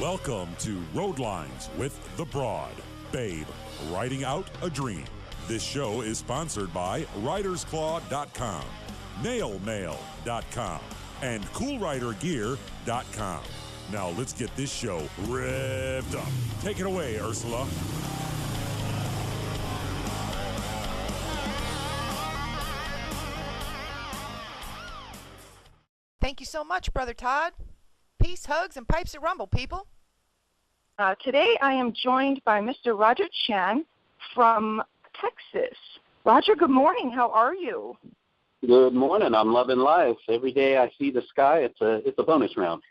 Welcome to Road Lines with the B.R.O.A.D. Babe, Riding Out a Dream. This show is sponsored by RidersClaw.com, NailMail.com, and CoolRiderGear.com. Now let's get this show revved up. Take it away, Ursula. Thank you so much, Brother Todd. Peace, hugs, and pipes of rumble, people. Today I am joined by Mr. Roger Chen from Texas. Roger, good morning. How are you? Good morning. I'm loving life. Every day I see the sky, it's a bonus round.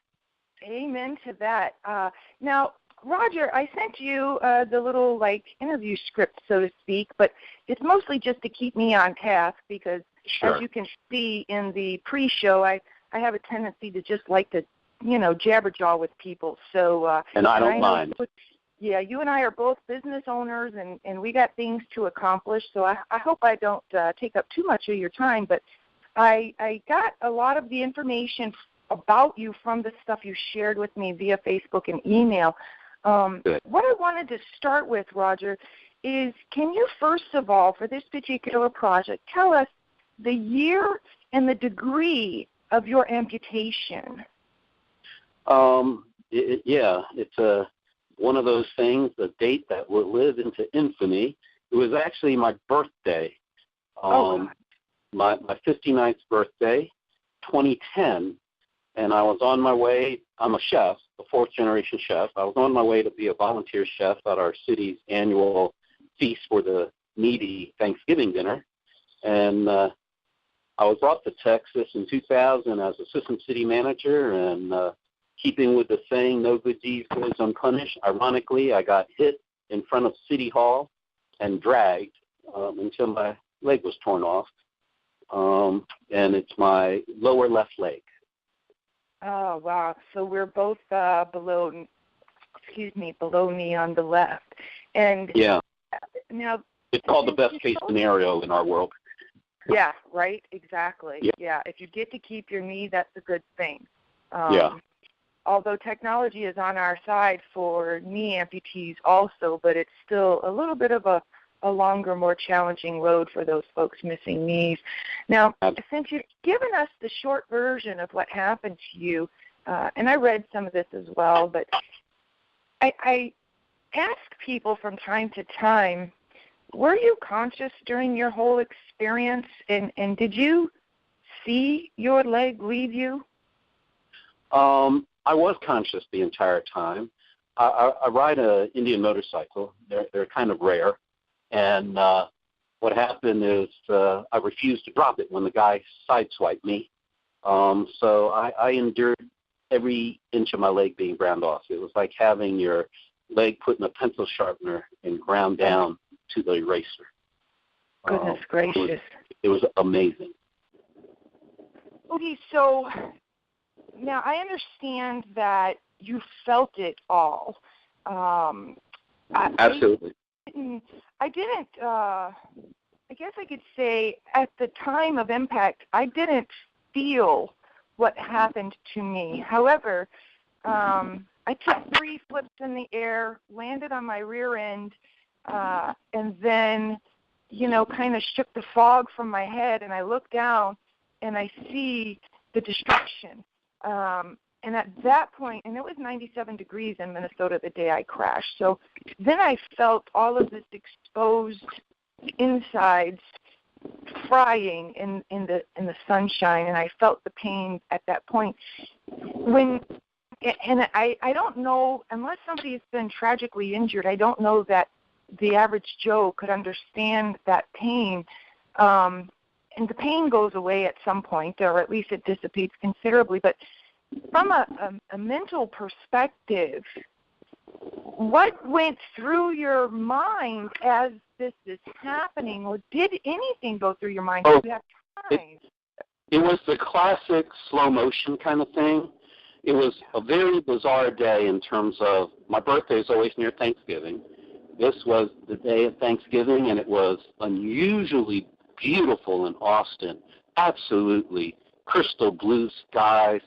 Amen to that. Now, Roger, I sent you the little interview script, so to speak, but it's mostly just to keep me on task because, Sure. as you can see in the pre-show, I have a tendency to just like to, jabberjaw with people. So, and I don't mind. Yeah, you and I are both business owners, and we got things to accomplish. So I hope I don't take up too much of your time. But I got a lot of the information about you from the stuff you shared with me via Facebook and email. What I wanted to start with, Roger, is can you first of all, for this particular project, tell us the year and the degree of your amputation? It's one of those things, a date that will live into infamy. It was actually my birthday, my 59th birthday, 2010, and I was on my way. I'm a chef, a fourth-generation chef. I was on my way to be a volunteer chef at our city's annual feast for the needy Thanksgiving dinner, and I was brought to Texas in 2000 as assistant city manager, and keeping with the saying, no good deed goes unpunished, ironically, I got hit in front of City Hall and dragged until my leg was torn off, and it's my lower left leg. Oh, wow. So we're both below me on the left. And yeah. Now, it's called the best-case scenario in our world. Yeah, right, exactly. Yeah. If you get to keep your knee, that's a good thing. Yeah. Although technology is on our side for knee amputees also, but it's still a little bit of a longer, more challenging road for those folks missing knees. Now, since you've given us the short version of what happened to you, and I read some of this as well, but I ask people from time to time, were you conscious during your whole experience, and did you see your leg leave you? I was conscious the entire time. I ride an Indian motorcycle. They're kind of rare. And what happened is I refused to drop it when the guy sideswiped me. So I endured every inch of my leg being ground off. It was like having your leg put in a pencil sharpener and ground down to the eraser. Goodness gracious. It was amazing. Okay, so now I understand that you felt it all. Absolutely. I didn't, I guess I could say at the time of impact, I didn't feel what happened to me. However, I took 3 flips in the air, landed on my rear end, and then, kind of shook the fog from my head, and I look down and I see the destruction. And at that point, and it was 97 degrees in Minnesota the day I crashed. So then I felt all of this exposed insides frying in the sunshine, and I felt the pain at that point. I don't know, unless somebody has been tragically injured, I don't know that the average Joe could understand that pain. And the pain goes away at some point, or at least it dissipates considerably. But from a mental perspective, what went through your mind as this is happening, or did anything go through your mind? Oh, you have time? It was the classic slow motion kind of thing. It was a very bizarre day in terms of my birthday is always near Thanksgiving. This was the day of Thanksgiving, and it was unusually beautiful in Austin. Absolutely crystal blue skies,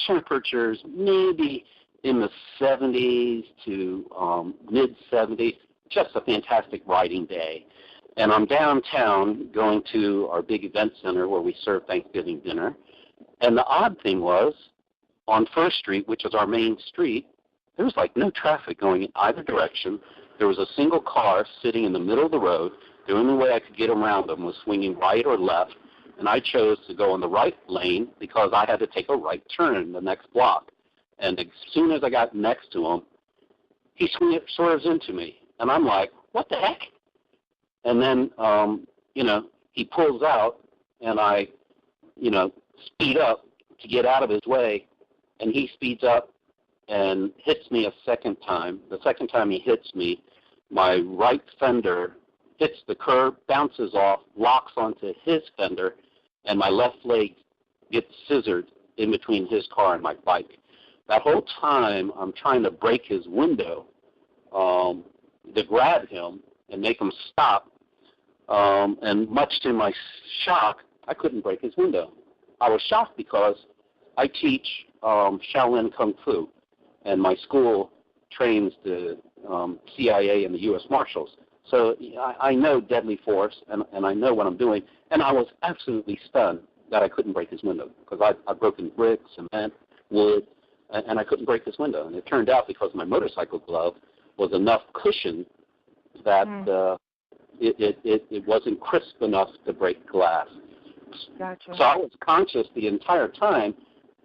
temperatures maybe in the 70s to mid-70s, just a fantastic riding day. And I'm downtown going to our big event center where we serve Thanksgiving dinner. And the odd thing was, on First Street, which is our main street, there was like no traffic going in either direction. There was a single car sitting in the middle of the road. The only way I could get around them was swinging right or left, and I chose to go in the right lane because I had to take a right turn in the next block. And as soon as I got next to him, he swerves into me, and I'm like, what the heck? And then, he pulls out, and I, speed up to get out of his way, and he speeds up and hits me a second time. The second time he hits me, my right fender hits the curb, bounces off, locks onto his fender, and my left leg gets scissored in between his car and my bike. That whole time, I'm trying to break his window to grab him and make him stop. And much to my shock, I couldn't break his window. I was shocked because I teach Shaolin Kung Fu, and my school trains the CIA and the U.S. Marshals. So I know deadly force, and I know what I'm doing. And I was absolutely stunned that I couldn't break his window because I'd broken brick, cement, wood, and I couldn't break this window. And it turned out because my motorcycle glove was enough cushion that it wasn't crisp enough to break glass. Gotcha. So I was conscious the entire time,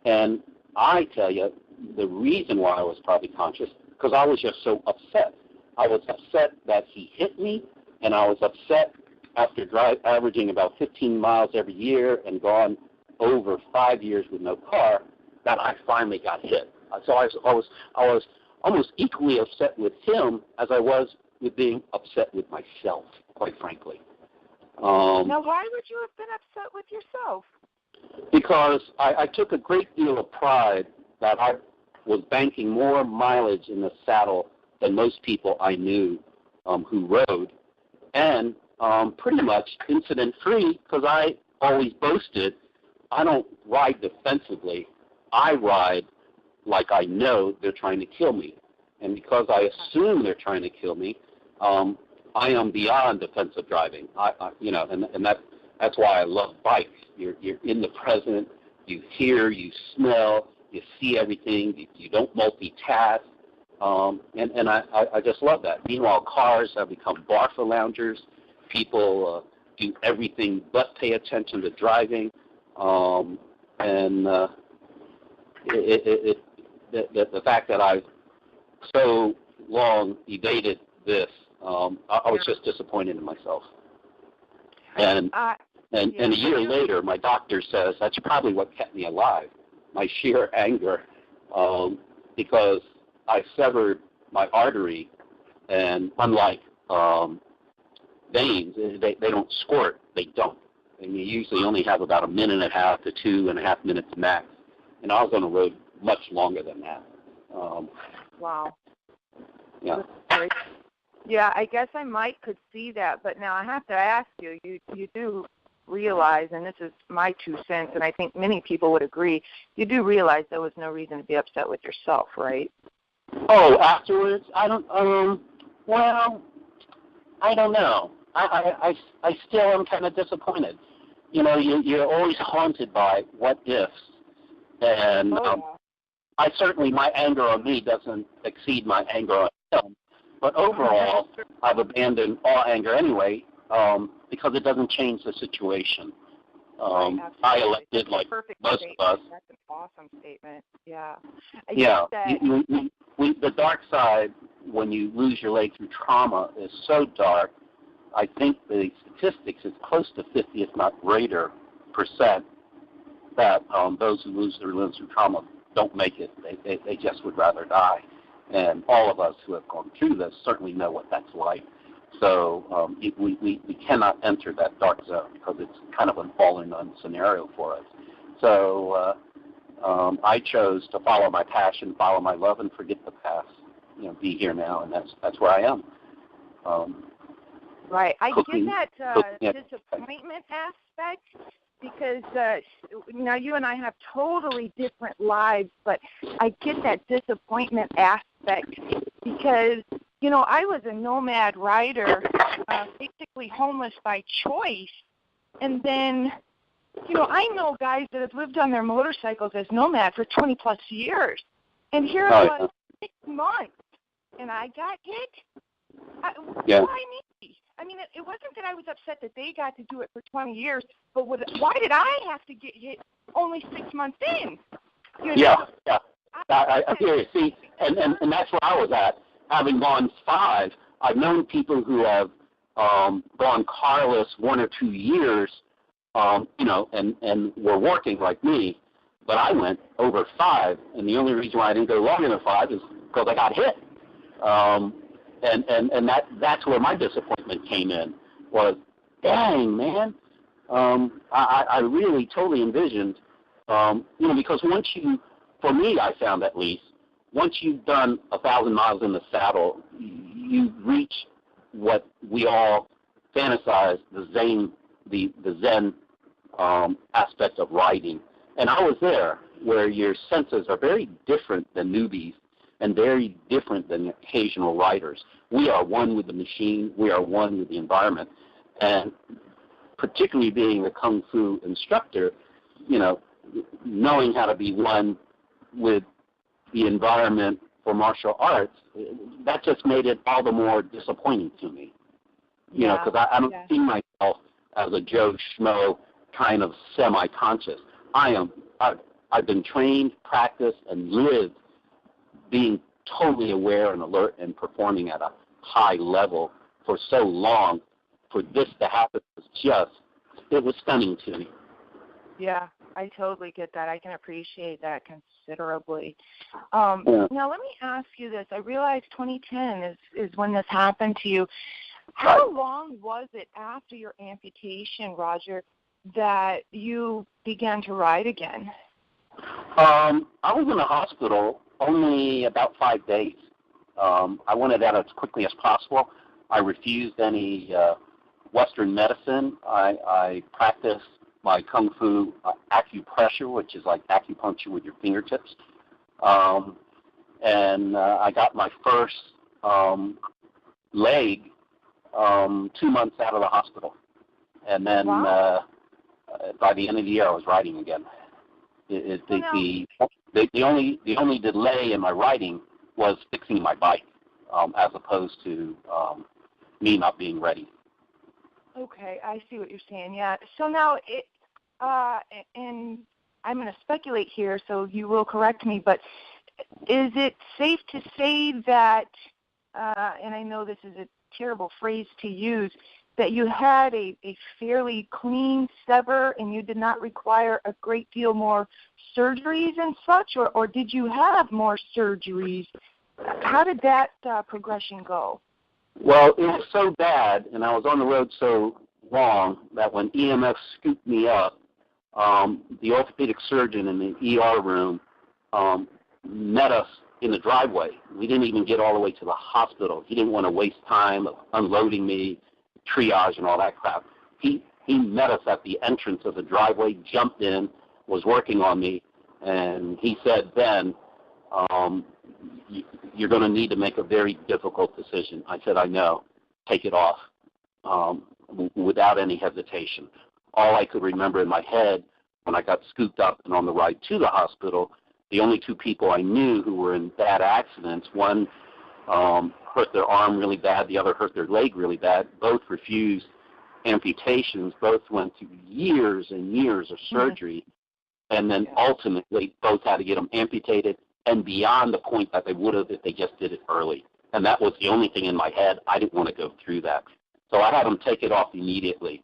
and I tell you, the reason why I was probably conscious, because I was just so upset. I was upset that he hit me, and I was upset after averaging about 15 miles every year and gone over 5 years with no car, that I finally got hit. So I was almost equally upset with him as I was with being upset with myself, quite frankly. Now, why would you have been upset with yourself? Because I took a great deal of pride that I was banking more mileage in the saddle than most people I knew who rode, and pretty much incident-free, because I always boasted, I don't ride defensively. I ride like I know they're trying to kill me. And because I assume they're trying to kill me, I am beyond defensive driving. And that's why I love bikes. You're in the present. You hear, you smell, you see everything. You don't multitask. And I just love that. Meanwhile, cars have become bar for loungers. People do everything but pay attention to driving. The fact that I've so long evaded this, I was just disappointed in myself. And a year later, my doctor says that's probably what kept me alive, my sheer anger, because I severed my artery, and unlike veins, they don't squirt. They don't. And you usually only have about 1.5 minutes to 2.5 minutes max. And I was on the road much longer than that. Wow. Yeah. Yeah, I guess I could see that, but now I have to ask you, you do realize, and this is my 2 cents, and I think many people would agree, you do realize there was no reason to be upset with yourself, right? Oh, afterwards? I don't know. I still am kind of disappointed. You're always haunted by what ifs, and I certainly, my anger on me doesn't exceed my anger on him. But overall, I've abandoned all anger anyway because it doesn't change the situation. I elected, like most of us. That's an awesome statement. Yeah. The dark side, when you lose your leg through trauma, is so dark. I think the statistics is close to 50, if not greater, percent that those who lose their limbs through trauma don't make it. They just would rather die. And all of us who have gone through this certainly know what that's like. So we cannot enter that dark zone because it's kind of an all-in-one scenario for us. So I chose to follow my passion, follow my love, and forget the past. Be here now, and that's where I am. Right. I Cooking, get that disappointment aspect, because now you and I have totally different lives, but I get that disappointment aspect because, I was a nomad rider, basically homeless by choice, and then, I know guys that have lived on their motorcycles as nomad for 20-plus years, and here I was 6 months, and I got hit. Why me? I mean, it wasn't that I was upset that they got to do it for 20 years, but why did I have to get hit only 6 months in? Yeah. I hear you. See, and that's where I was at. Having gone 5, I've known people who have gone carless 1 or 2 years, and were working like me, but I went over 5, and the only reason why I didn't go longer than 5 is because I got hit. And that's where my disappointment came in, was, dang, man, I really totally envisioned, because for me, I found at least, once you've done 1,000 miles in the saddle, you reach what we all fantasize, the Zen aspect of riding. And I was there, where your senses are very different than newbies and very different than occasional riders. We are one with the machine. We are one with the environment. And particularly being a Kung Fu instructor, knowing how to be one with the environment for martial arts, that just made it all the more disappointing to me. Because I don't see myself as a Joe Schmo kind of semi-conscious. I've been trained, practiced, and lived being totally aware and alert and performing at a high level for so long. For this to happen it was stunning to me. Yeah, I totally get that. I can appreciate that considerably. Now, let me ask you this. I realize 2010 is when this happened to you. How long was it after your amputation, Roger, that you began to ride again? I was in the hospital only about 5 days. I wanted out as quickly as possible. I refused any Western medicine. I practiced my Kung Fu acupressure, which is like acupuncture with your fingertips. And I got my first leg 2 months out of the hospital. And then by the end of the year, I was riding again. The only delay in my riding was fixing my bike, as opposed to me not being ready. Okay, I see what you're saying. Yeah. So now and I'm going to speculate here, so you will correct me, but is it safe to say that, and I know this is a terrible phrase to use, that you had a fairly clean sever and you did not require a great deal more surgeries and such, or did you have more surgeries? How did that progression go? Well, it was so bad, and I was on the road so long, that when EMS scooped me up, the orthopedic surgeon in the ER room met us in the driveway. We didn't even get all the way to the hospital. He didn't want to waste time unloading me, triage and all that crap. He met us at the entrance of the driveway, jumped in, was working on me, and he said, Ben, you're going to need to make a very difficult decision. I said, I know. Take it off, without any hesitation. All I could remember in my head when I got scooped up and on the ride to the hospital, the only 2 people I knew who were in bad accidents, one hurt their arm really bad, the other hurt their leg really bad. Both refused amputations. Both went through years and years of surgery, and then ultimately both had to get them amputated and beyond the point that they would have if they just did it early. And that was the only thing in my head. I didn't want to go through that. So I had them take it off immediately.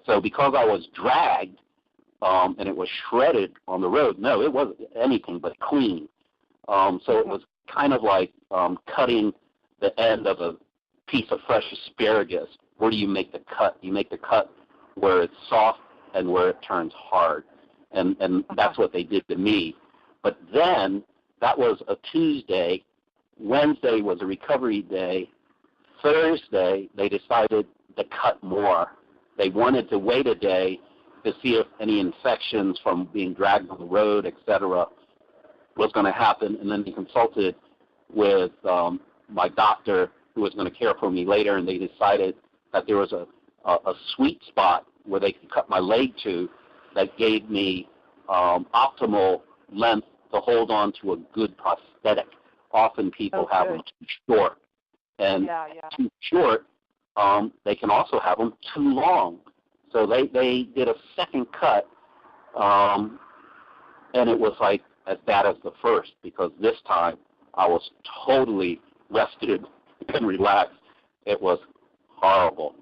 So because I was dragged and it was shredded on the road, no, it wasn't anything but clean. So it was kind of like cutting the end of a piece of fresh asparagus. Where do you make the cut? You make the cut where it's soft and where it turns hard. And that's what they did to me. But then that was a Tuesday. Wednesday was a recovery day. Thursday, they decided to cut more. They wanted to wait a day to see if any infections from being dragged on the road, etc., was going to happen. And then he consulted with my doctor who was going to care for me later, and they decided that there was a sweet spot where they could cut my leg to that gave me optimal length to hold on to a good prosthetic. Often people have them too short. And too short, they can also have them too long. So they did a second cut, and it was like as bad as the first, because this time I was totally rested and relaxed. It was horrible.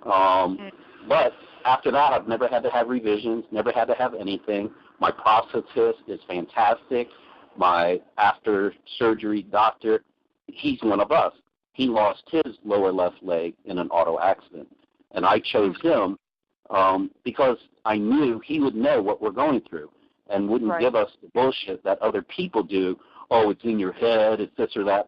But after that, I've never had to have revisions, never had to have anything. My prosthetist is fantastic. My after-surgery doctor, he's one of us. He lost his lower left leg in an auto accident, and I chose him because I knew he would know what we're going through and wouldn't give us the bullshit that other people do. Oh, it's in your head, it's this or that.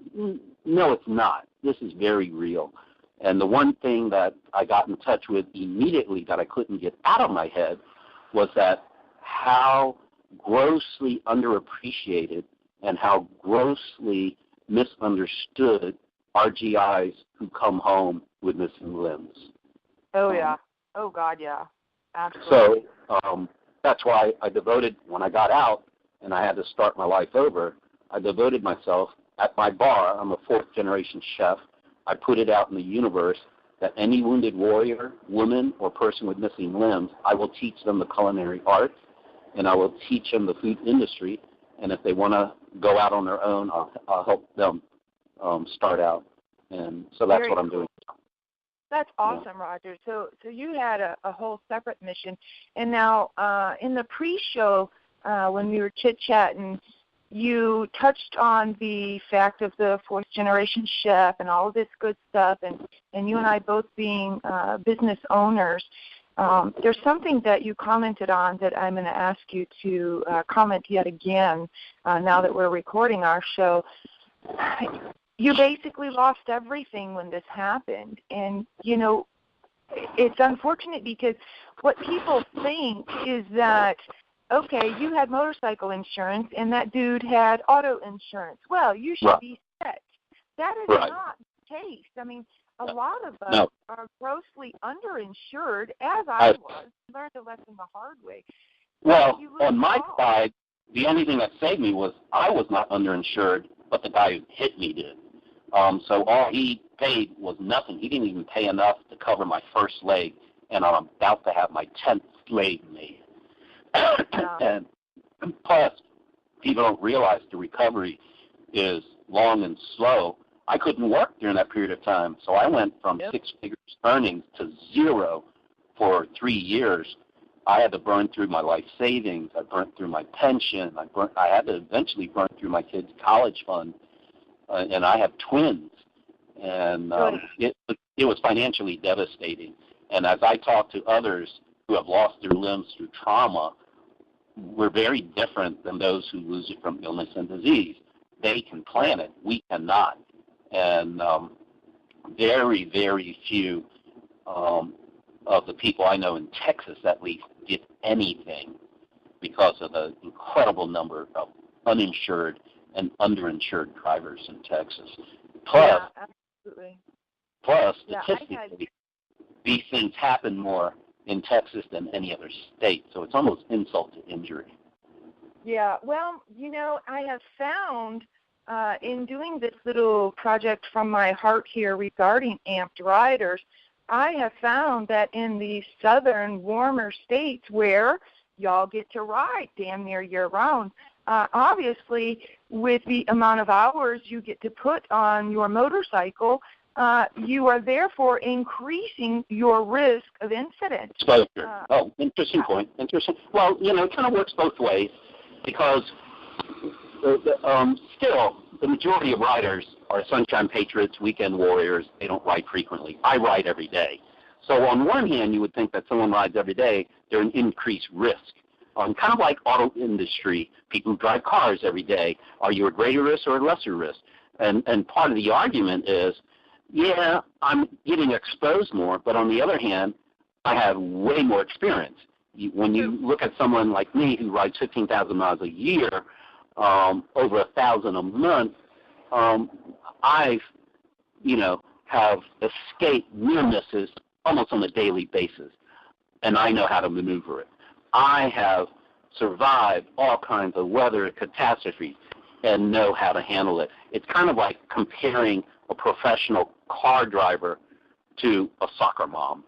No, it's not. This is very real. And the one thing that I got in touch with immediately that I couldn't get out of my head was that how grossly underappreciated and how grossly misunderstood are GIs who come home with missing limbs. Oh, yeah. Oh, God, yeah. Absolutely. So that's why I devoted, when I got out and I had to start my life over, I devoted myself at my bar. I'm a fourth-generation chef. I put it out in the universe that any wounded warrior, woman, or person with missing limbs, I will teach them the culinary arts, and I will teach them the food industry. And if they want to go out on their own, I'll help them start out. And so that's what I'm doing. That's awesome, Roger. So you had a whole separate mission. And now in the pre-show, when we were chit-chatting, you touched on the fact of the fourth-generation chef and all of this good stuff, and you and I both being business owners. There's something that you commented on that I'm going to ask you to comment yet again now that we're recording our show. You basically lost everything when this happened, and, you know, it's unfortunate because what people think is that, okay, you had motorcycle insurance and that dude had auto insurance. Well, you should be set. That is not the case. I mean, a lot of us are grossly underinsured, as I was. Learned a lesson the hard way. Well, on my side, the only thing that saved me was I was not underinsured, but the guy who hit me did. So all he paid was nothing. He didn't even pay enough to cover my first leg, and I'm about to have my 10th leg made. And plus, people don't realize the recovery is long and slow. I couldn't work during that period of time, so I went from 6 figures earnings to 0 for 3 years. I had to burn through my life savings. I burnt through my pension. I had to eventually burn through my kids' college fund, and I have twins. And it was financially devastating. And as I talk to others who have lost their limbs through trauma, we're very different than those who lose it from illness and disease. They can plan it. We cannot. And very, very few of the people I know in Texas, at least, did anything because of the incredible number of uninsured and underinsured drivers in Texas. Plus, statistically, these things happen more in Texas than any other state, so it's almost insult to injury. Yeah, well, you know, I have found in doing this little project from my heart here regarding amped riders, I have found that in the southern, warmer states where y'all get to ride damn near year-round, obviously with the amount of hours you get to put on your motorcycle, you are therefore increasing your risk of incident. Exposure. Interesting point. Interesting. Well, you know, it kind of works both ways because still the majority of riders are sunshine patriots, weekend warriors. They don't ride frequently. I ride every day. So on one hand, you would think that someone rides every day, they're an increased risk. Kind of like auto industry, people who drive cars every day, are you a greater risk or a lesser risk? And part of the argument is, yeah, I'm getting exposed more, but on the other hand, I have way more experience. When you look at someone like me who rides 15,000 miles a year, over 1,000 a month, I've, have escaped near misses almost on a daily basis, and I know how to maneuver it. I have survived all kinds of weather catastrophes and know how to handle it. It's kind of like comparing a professional car driver to a soccer mom.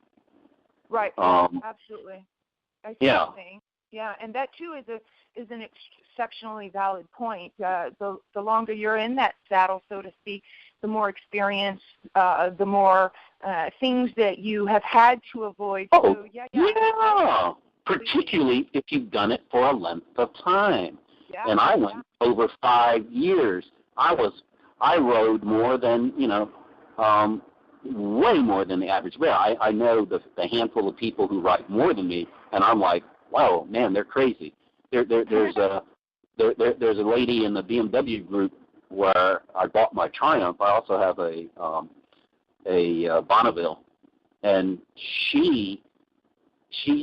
Right. Absolutely. I see yeah. what you're saying. Yeah, and that too is an exceptionally valid point. The longer you're in that saddle, so to speak, the more experience, the more things that you have had to avoid. Oh, so, yeah. Particularly if you've done it for a length of time. Yeah. And I went over 5 years. I rode more than, way more than the average bear. I know the handful of people who ride more than me, and I'm like, wow, man, they're crazy. There's a lady in the BMW group where I bought my Triumph. I also have a Bonneville, and she's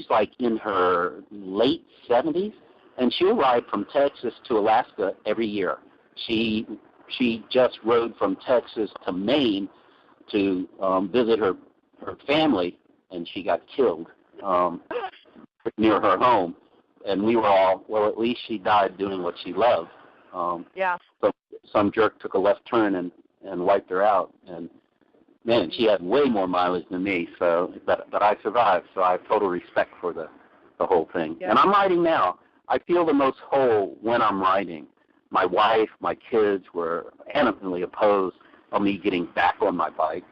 like in her late 70s, and she'll ride from Texas to Alaska every year. She just rode from Texas to Maine to visit her family, and she got killed near her home. And we were all, well, at least she died doing what she loved. So some jerk took a left turn and wiped her out. And, man, she had way more mileage than me, but I survived. So I have total respect for the whole thing. Yeah. And I'm riding now. I feel the most whole when I'm riding. My wife, my kids were adamantly opposed of me getting back on my bike.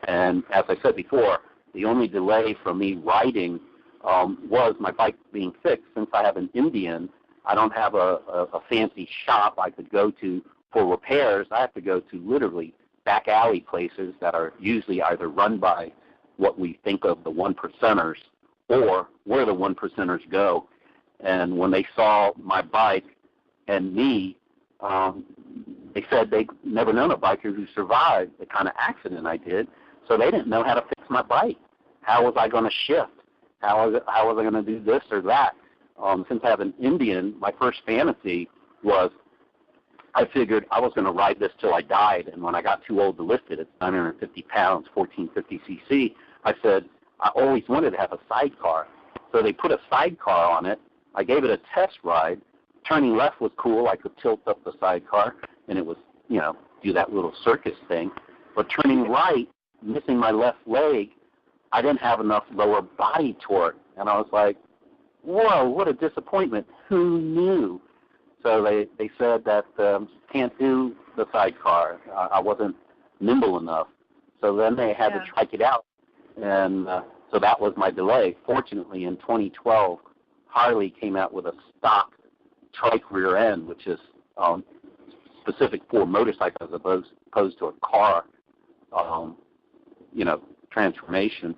And as I said before, the only delay from me riding was my bike being fixed. Since I have an Indian, I don't have a fancy shop I could go to for repairs. I have to go to literally back alley places that are usually either run by what we think of the one percenters or where the one percenters go. And when they saw my bike and me, they said they'd never known a biker who survived the kind of accident I did, so they didn't know how to fix my bike. How was I going to shift? How was I going to do this or that? Since I have an Indian, my first fantasy was I figured I was going to ride this till I died, and when I got too old to lift it, it's 950 pounds, 1450 cc, I said I always wanted to have a sidecar. So they put a sidecar on it. I gave it a test ride. Turning left was cool. I could tilt up the sidecar, and it was, do that little circus thing. But turning right, missing my left leg, I didn't have enough lower body torque. And I was like, whoa, what a disappointment. Who knew? So they said that can't do the sidecar. I wasn't nimble enough. So then they had to trike it out. And so that was my delay. Fortunately, in 2012, Harley came out with a stock trike rear end, which is specific for motorcycles as opposed to a car, transformation.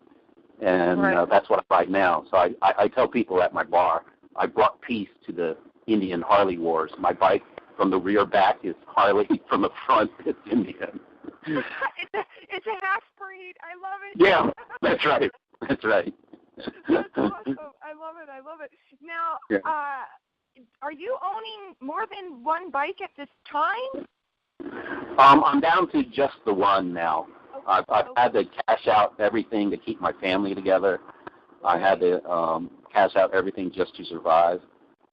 And that's what I ride now. So I tell people at my bar, I brought peace to the Indian Harley wars. My bike from the rear back is Harley, from the front it's Indian. It's a half breed. I love it. Yeah, that's right. That's right. That's awesome. I love it. Now, are you owning more than one bike at this time? I'm down to just the one now. Okay. I've had to cash out everything to keep my family together. I had to cash out everything just to survive.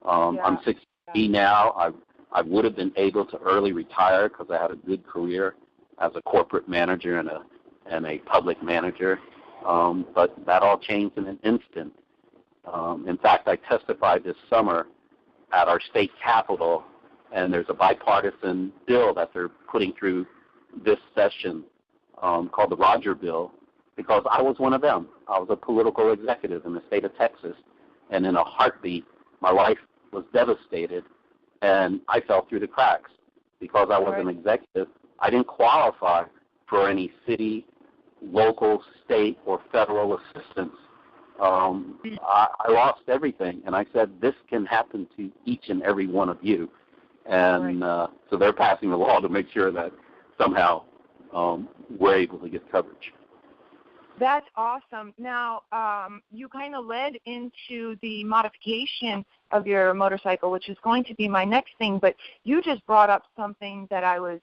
I'm 60 now. I would have been able to early retire because I had a good career as a corporate manager and a public manager. But that all changed in an instant. In fact, I testified this summer at our state capitol, and there's a bipartisan bill that they're putting through this session called the Roger Bill, because I was one of them. I was a political executive in the state of Texas, and in a heartbeat, my life was devastated, and I fell through the cracks. Because I was an executive, I didn't qualify for any city, local, state, or federal assistance. I lost everything, and I said, this can happen to each and every one of you. And so they're passing a law to make sure that somehow we're able to get coverage. That's awesome. Now, you kind of led into the modification of your motorcycle, which is going to be my next thing, but you just brought up something that I was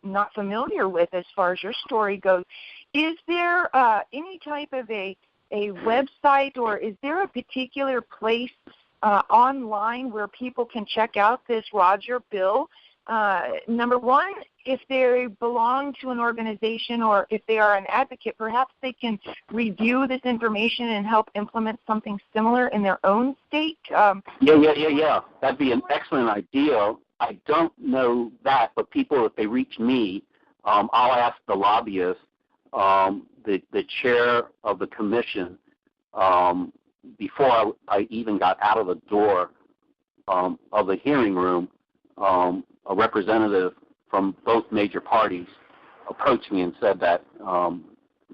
not familiar with as far as your story goes. Is there any type of a website, or is there a particular place online where people can check out this Roger bill? Number one, if they belong to an organization or if they are an advocate, perhaps they can review this information and help implement something similar in their own state. Yeah. That'd be an excellent idea. I don't know that, but people, if they reach me, I'll ask the lobbyist, the chair of the commission, before I even got out of the door of the hearing room, a representative from both major parties approached me and said that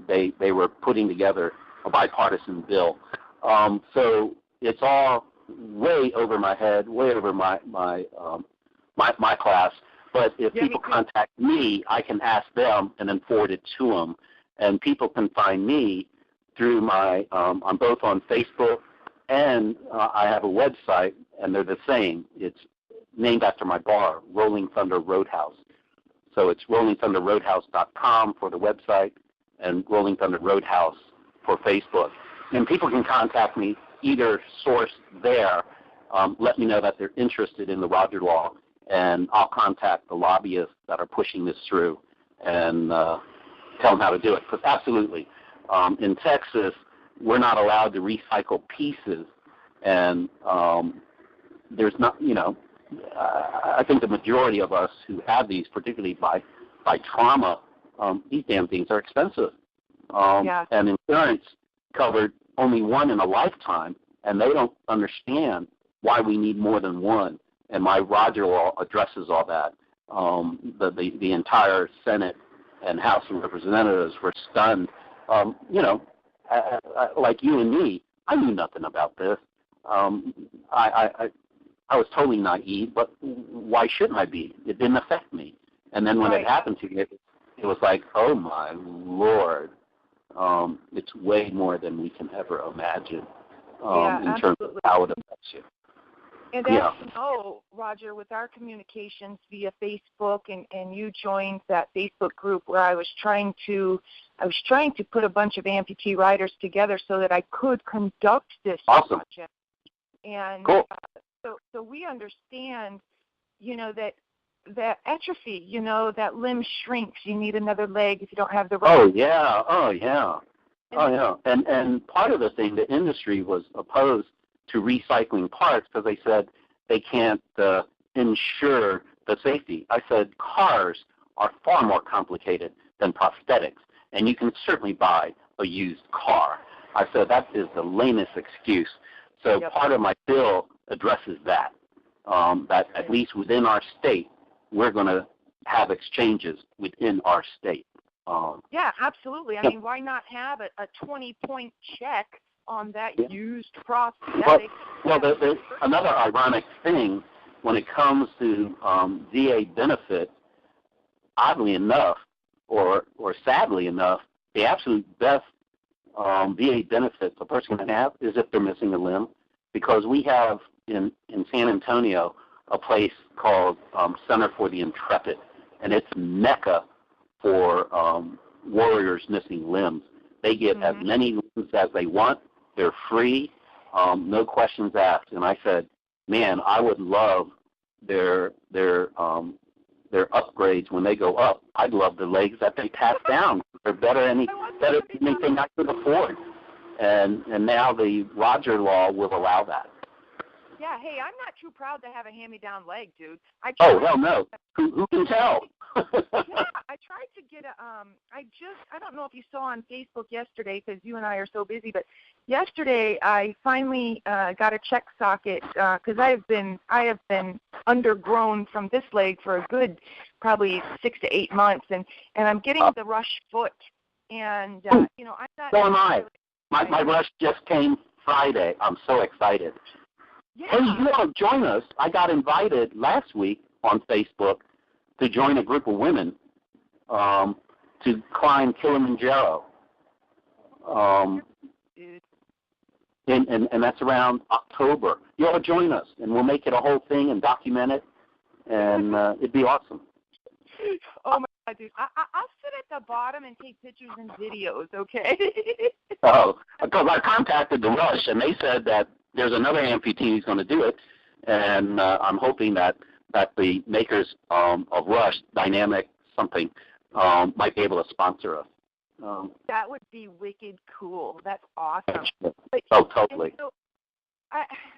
they were putting together a bipartisan bill. So it's all way over my head, way over my class. But if people contact me, I can ask them and then forward it to them. And people can find me through my I'm both on Facebook and I have a website, and they're the same. It's named after my bar, Rolling Thunder Roadhouse. So it's rollingthunderroadhouse.com for the website and Rolling Thunder Roadhouse for Facebook. And people can contact me, either source there, let me know that they're interested in the Roger Law, and I'll contact the lobbyists that are pushing this through and tell them how to do it. Because absolutely, in Texas, we're not allowed to recycle pieces, and there's not, I think the majority of us who have these, particularly by trauma, these damn things are expensive. And insurance covered only one in a lifetime, and they don't understand why we need more than one. And my Roger Law addresses all that. The entire Senate and House of Representatives were stunned. Like you and me, I knew nothing about this. I was totally naive, but why shouldn't I be? It didn't affect me. And then when it happened to me, it was like, oh my Lord, it's way more than we can ever imagine in terms of how it affects you. And as you know, Roger, with our communications via Facebook, and you joined that Facebook group where I was trying to put a bunch of amputee riders together so that I could conduct this project. And cool. So we understand, that atrophy, that limb shrinks. You need another leg if you don't have the right. Oh yeah. And part of the thing, the industry was opposed to recycling parts because they said they can't ensure the safety. I said cars are far more complicated than prosthetics, and you can certainly buy a used car. I said that is the lamest excuse. So part of my bill addresses that, that at least within our state, we're going to have exchanges within our state. Yeah, absolutely. I mean, why not have a 20-point check on that used prosthetic? Well, there's another ironic thing when it comes to VA benefits. Oddly enough, or sadly enough, the absolute best VA benefits a person can have is if they're missing a limb, because we have in San Antonio a place called Center for the Intrepid, and it's mecca for warriors missing limbs. They get as many limbs as they want. They're free, no questions asked. And I said, man, I would love their upgrades when they go up. I'd love the legs that they pass down. They're better than anything I could afford. And now the Roger Law will allow that. Yeah, hey, I'm not too proud to have a hand-me-down leg, dude. Hell no. Who can tell? Yeah, I tried to get I don't know if you saw on Facebook yesterday, because you and I are so busy, but yesterday I finally got a check socket because I have been undergrown from this leg for a good probably 6 to 8 months, and I'm getting the rush foot, and I'm not. So am I. My rush just came Friday. I'm so excited. Yeah. Hey, you want to join us? I got invited last week on Facebook to join a group of women to climb Kilimanjaro. And that's around October. You ought to join us, and we'll make it a whole thing and document it, and it'd be awesome. Oh, my God, dude. I'll sit at the bottom and take pictures and videos, okay? Oh, because I contacted the Rush, and they said that there's another amputee who's going to do it, and I'm hoping that the makers of Rush, Dynamic something, might be able to sponsor us. That would be wicked cool. That's awesome. But, oh, totally. So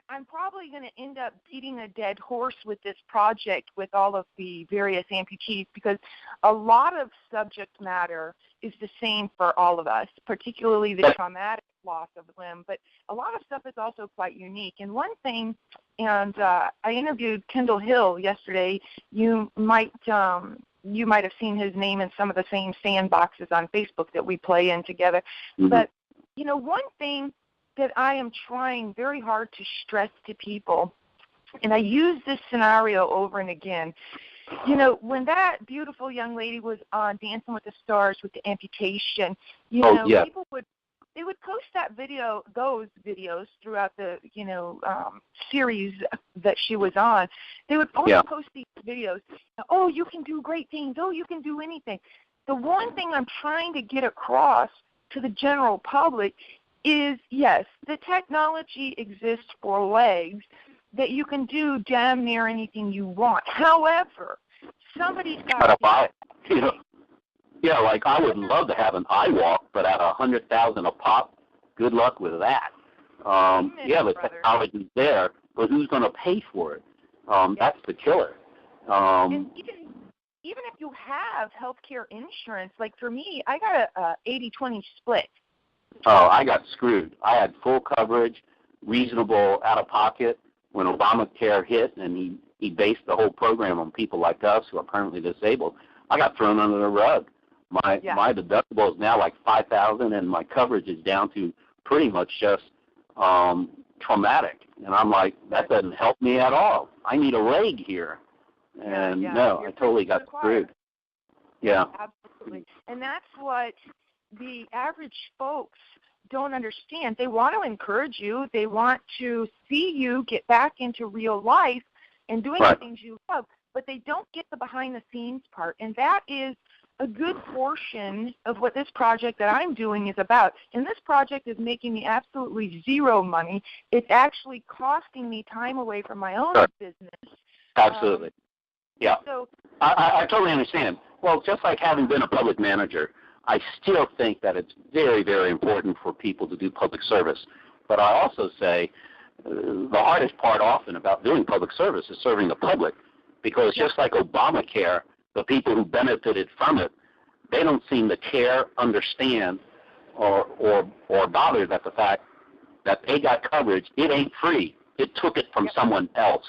I'm probably going to end up beating a dead horse with this project with all of the various amputees, because a lot of subject matter is the same for all of us, particularly the traumatic loss of a limb. But a lot of stuff is also quite unique. And one thing, and I interviewed Kendall Hill yesterday. You might have seen his name in some of the same sandboxes on Facebook that we play in together. Mm-hmm. But, one thing that I am trying very hard to stress to people, and I use this scenario over and again, when that beautiful young lady was on Dancing with the Stars with the amputation, people would post those videos throughout the, series that she was on. They would also post these videos. Oh, you can do great things. Oh, you can do anything. The one thing I'm trying to get across to the general public is, yes, the technology exists for legs that you can do damn near anything you want. However, somebody's got to buy it. Yeah, like I would love to have an iWalk, but at $100,000 a pop, good luck with that. The technology's there, but who's going to pay for it? That's the killer. And even if you have healthcare insurance, like for me, I got a 80-20 split. Oh, I got screwed. I had full coverage, reasonable out-of-pocket when Obamacare hit, and he based the whole program on people like us who are permanently disabled. I got thrown under the rug. My deductible is now like $5,000, and my coverage is down to pretty much just traumatic. And I'm like, that doesn't help me at all. I need a leg here. And I totally got screwed. Yeah. Absolutely. And that's what the average folks don't understand. They want to encourage you. They want to see you get back into real life and doing the things you love, but they don't get the behind-the-scenes part. And that is a good portion of what this project that I'm doing is about. And this project is making me absolutely zero money. It's actually costing me time away from my own business. Absolutely. Yeah. So I totally understand. Well, just like having been a public manager, I still think that it's very, very important for people to do public service. But I also say the hardest part often about doing public service is serving the public, because just like Obamacare, the people who benefited from it, they don't seem to care, understand, or bothered at the fact that they got coverage. It ain't free. It took it from someone else.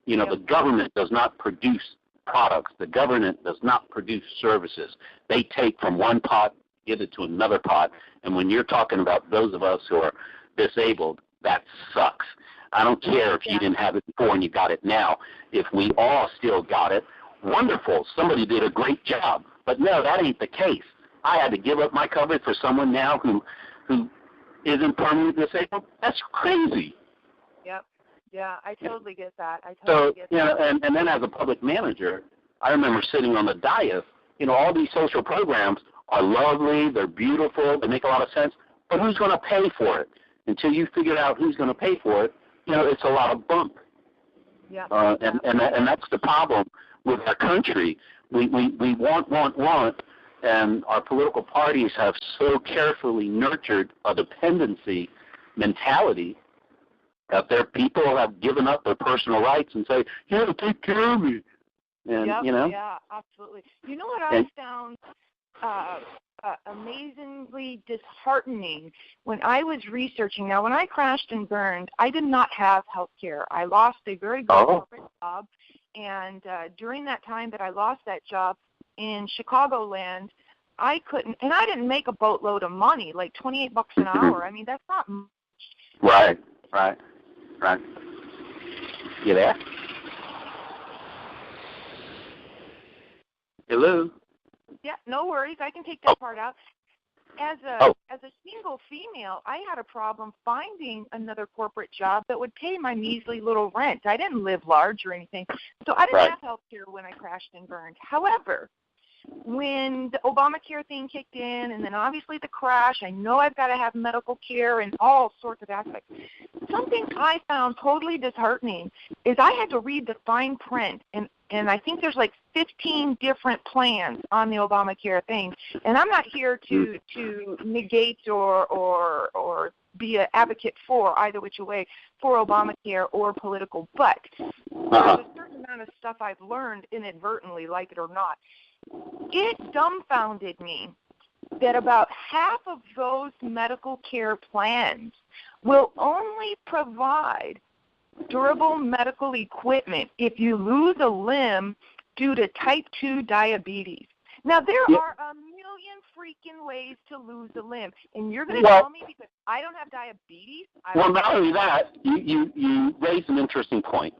The government does not produce products. The government does not produce services. They take from one pot, give it to another pot. And when you're talking about those of us who are disabled, that sucks. I don't care if you didn't have it before and you got it now. If we all still got it, wonderful. Somebody did a great job. But no, that ain't the case. I had to give up my coverage for someone now who isn't permanently disabled. That's crazy. Yep. Yeah, I totally get that. And then as a public manager, I remember sitting on the dais. All these social programs are lovely, they're beautiful, they make a lot of sense, but who's going to pay for it? Until you figure out who's going to pay for it, it's a lot of bunk. Yeah. And that's the problem with our country. We want, and our political parties have so carefully nurtured a dependency mentality that their people have given up their personal rights and say, take care of me. And, Yeah, absolutely. You know what I found amazingly disheartening when I was researching? Now, when I crashed and burned, I did not have health care. I lost a very good corporate job, and during that time that I lost that job in Chicagoland, I couldn't, and I didn't make a boatload of money, like $28 an hour. I mean, that's not much. Right. You there? Hello? Yeah, no worries. I can take that part out. as a single female, I had a problem finding another corporate job that would pay my measly little rent. I didn't live large or anything, so I didn't have health care when I crashed and burned. However, when the Obamacare thing kicked in, and then obviously the crash, I know I've got to have medical care and all sorts of aspects. Something I found totally disheartening is I had to read the fine print, and I think there's like 15 different plans on the Obamacare thing. And I'm not here to negate or be an advocate for either which way for Obamacare or political, but there's a certain amount of stuff I've learned inadvertently, like it or not. It dumbfounded me that about half of those medical care plans will only provide durable medical equipment if you lose a limb due to type 2 diabetes. Now, there are a million freaking ways to lose a limb, and you're going to tell me because I don't have diabetes? Not only that, you raised an interesting point.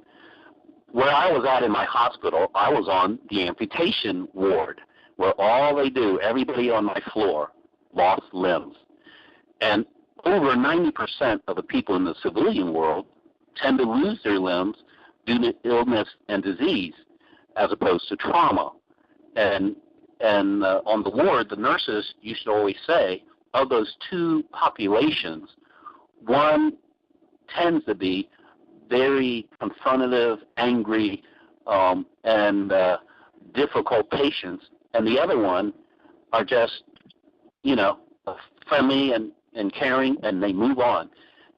Where I was at in my hospital, I was on the amputation ward, where all they do, everybody on my floor lost limbs. And over 90% of the people in the civilian world tend to lose their limbs due to illness and disease as opposed to trauma. And on the ward, the nurses used to always say, of those two populations, one tends to be very confrontative, angry, and difficult patients, and the other one are just, friendly and caring, and they move on.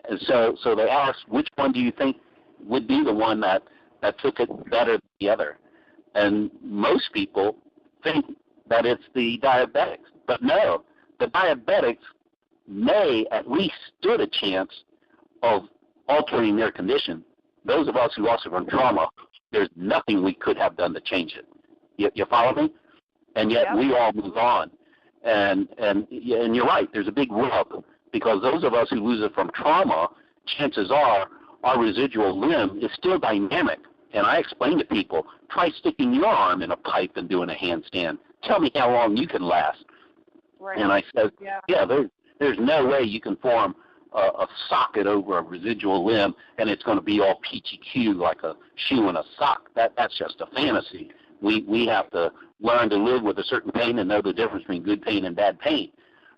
And so they asked, which one do you think would be the one that took it better than the other? And most people think that it's the diabetics. But no, the diabetics may at least stood a chance of altering their condition. Those of us who suffer from trauma, there's nothing we could have done to change it. You follow me? And yet we all move on. And you're right, there's a big rub, because those of us who lose it from trauma, chances are our residual limb is still dynamic. And I explain to people, try sticking your arm in a pipe and doing a handstand. Tell me how long you can last. Right. And I said, there's no way you can form a socket over a residual limb and it's going to be all peachy Q like a shoe and a sock. That's just a fantasy. We have to learn to live with a certain pain and know the difference between good pain and bad pain.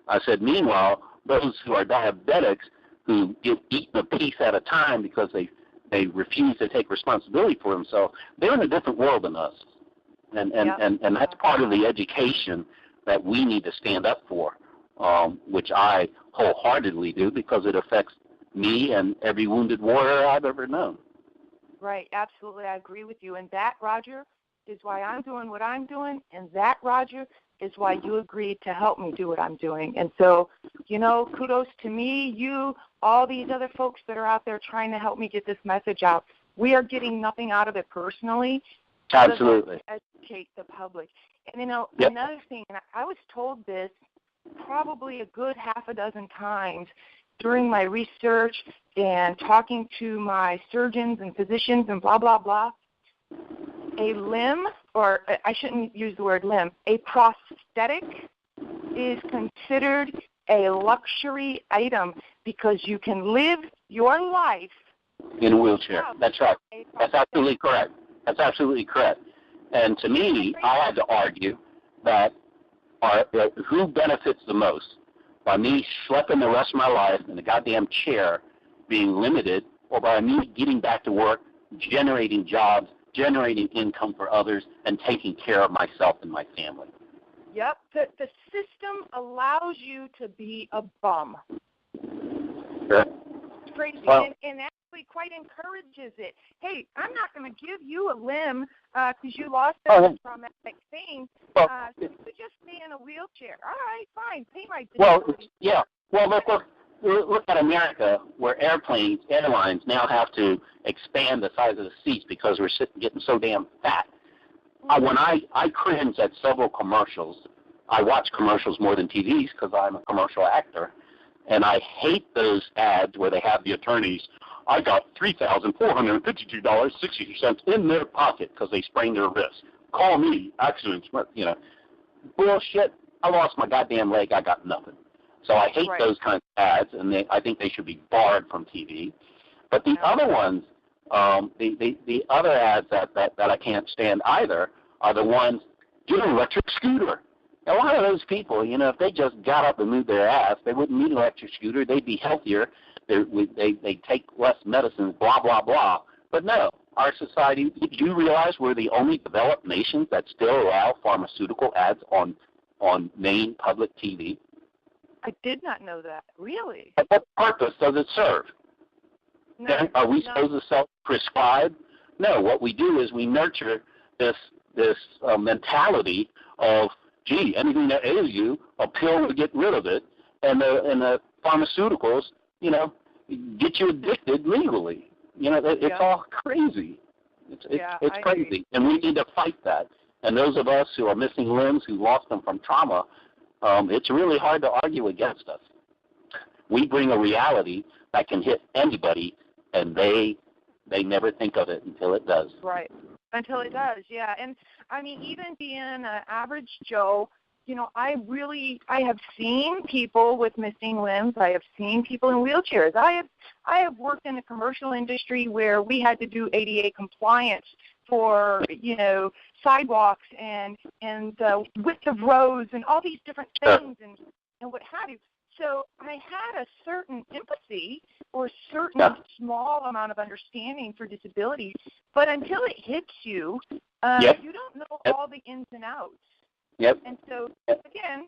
I said, meanwhile, those who are diabetics who get eaten a piece at a time because they refuse to take responsibility for themselves, they're in a different world than us. And that's part of the education that we need to stand up for, which I wholeheartedly do because it affects me and every wounded warrior I've ever known. Right, absolutely. I agree with you. And that, Roger, is why I'm doing what I'm doing, and that, Roger, is why you agreed to help me do what I'm doing. And so, kudos to me, you, all these other folks that are out there trying to help me get this message out. We are getting nothing out of it personally. Absolutely. Educate the public. And, another thing, and I was told this probably a good half a dozen times during my research and talking to my surgeons and physicians and blah, blah, blah. A limb, or I shouldn't use the word limb, a prosthetic is considered a luxury item because you can live your life in a wheelchair. That's right. That's absolutely correct. That's absolutely correct. And to me, I had to argue that who benefits the most by me schlepping the rest of my life in a goddamn chair, being limited, or by me getting back to work, generating jobs, generating income for others, and taking care of myself and my family. Yep. The system allows you to be a bum. Sure. It's crazy. Well, and actually quite encourages it. Hey, I'm not going to give you a limb because you lost a traumatic thing. So you just stay in a wheelchair. All right, fine. Pay my disability. Well, look at America, where airlines now have to expand the size of the seats because we're getting so damn fat. When I cringe at several commercials, I watch commercials more than TVs because I'm a commercial actor, and I hate those ads where they have the attorneys, I got $3,452.60 in their pocket because they sprained their wrist. Call me, accidents, bullshit. I lost my goddamn leg, I got nothing. So I hate those kinds of ads, and I think they should be barred from TV. But the other ones, the other ads that I can't stand either are the ones, get an electric scooter. A lot of those people, if they just got up and moved their ass, they wouldn't need an electric scooter. They'd be healthier. They take less medicines, blah, blah, blah. But no, our society, do you realize we're the only developed nations that still allow pharmaceutical ads on main public TV? I did not know that. Really? What purpose does it serve? No, Are we supposed to self-prescribe? No, what we do is we nurture this mentality of, gee, anything that ails you, a pill will get rid of it, and the pharmaceuticals, get you addicted legally. It's all crazy. It's crazy, and we need to fight that. And those of us who are missing limbs, who lost them from trauma, it's really hard to argue against us. We bring a reality that can hit anybody, and they never think of it until it does. Right, until it does, yeah. And, I mean, even being an average Joe, I have seen people with missing limbs. I have seen people in wheelchairs. I have worked in the commercial industry where we had to do ADA compliance for, sidewalks and width of roads and all these different things and what have you. So I had a certain empathy or a certain small amount of understanding for disability, but until it hits you, you don't know all the ins and outs. Yep. And so, again,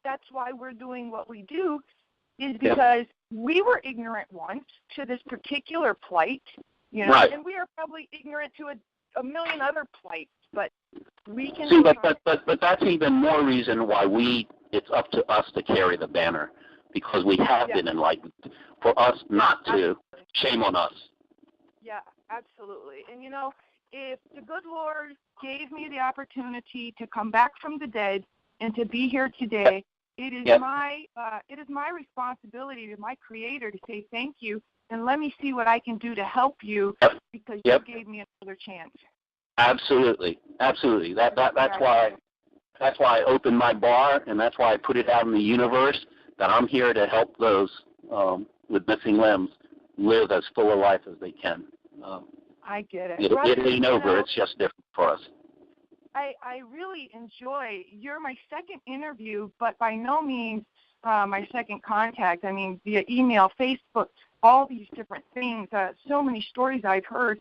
that's why we're doing what we do, is because we were ignorant once to this particular plight, and we are probably ignorant to a million other plights, but we can... See, but that's even more reason why it's up to us to carry the banner, because we have been enlightened. For us not to, shame on us. Yeah, absolutely. And, if the good Lord gave me the opportunity to come back from the dead and to be here today, it is my responsibility to my Creator to say thank you and let me see what I can do to help you because you gave me another chance. Absolutely. That's why I opened my bar, and that's why I put it out in the universe, that I'm here to help those with missing limbs live as full a life as they can. I get it. It ain't over. It's just different for us. I really enjoy, you're my second interview, but by no means my second contact. I mean, via email, Facebook, all these different things. So many stories I've heard,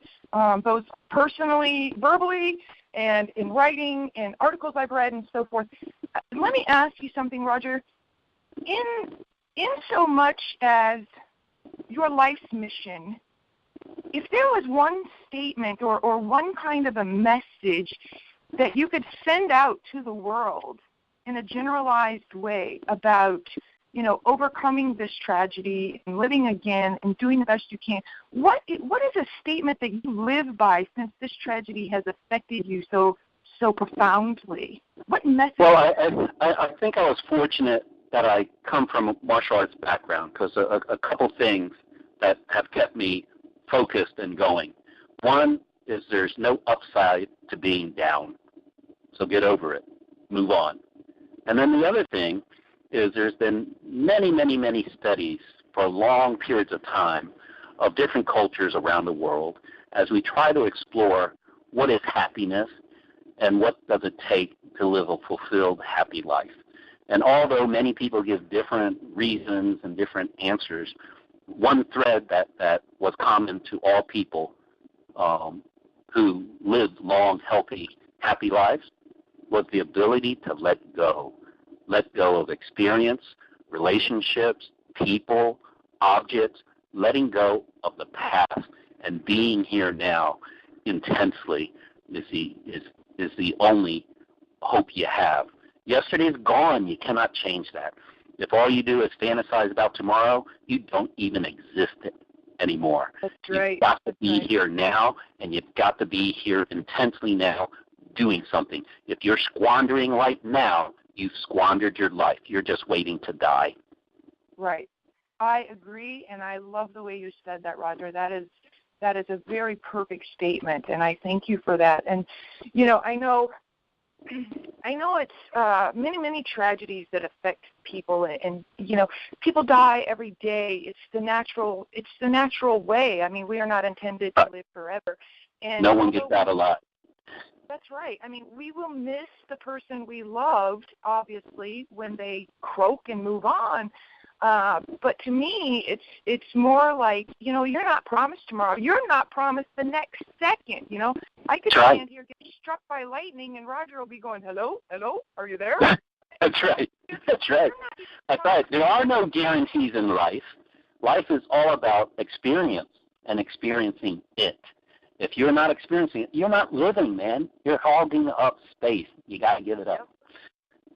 both personally, verbally, and in writing, and articles I've read, and so forth. Let me ask you something, Roger. In so much as your life's mission, if there was one statement or one kind of a message that you could send out to the world in a generalized way about, overcoming this tragedy and living again and doing the best you can, what is a statement that you live by since this tragedy has affected you so profoundly? What message? Well, I think I was fortunate that I come from a martial arts background, because a couple things that have kept me focused and going. One is there's no upside to being down, so get over it, move on. And then the other thing is there's been many, many, many studies for long periods of time of different cultures around the world as we try to explore what is happiness and what does it take to live a fulfilled, happy life. And although many people give different reasons and different answers, one thread that was common to all people who lived long, healthy, happy lives was the ability to let go. Let go of experience, relationships, people, objects, letting go of the past and being here now intensely is the only hope you have. Yesterday is gone. You cannot change that. If all you do is fantasize about tomorrow, you don't even exist anymore. That's right. You've got to be here now, and you've got to be here intensely now doing something. If you're squandering life now, you've squandered your life. You're just waiting to die. Right. I agree, and I love the way you said that, Roger. That is a very perfect statement, and I thank you for that. And, I know I know it's many tragedies that affect people, and people die every day. It's the natural way. I mean, we are not intended to live forever. And no one gets that a lot. That's right. I mean, we will miss the person we loved, obviously, when they croak and move on. But to me, it's more like, you're not promised tomorrow. You're not promised the next second, I could stand here, get struck by lightning, and Roger will be going, hello, are you there? That's right. That's right. That's right. There are no guarantees in life. Life is all about experience and experiencing it. If you're not experiencing it, you're not living, man. You're hogging up space. You got to give it up.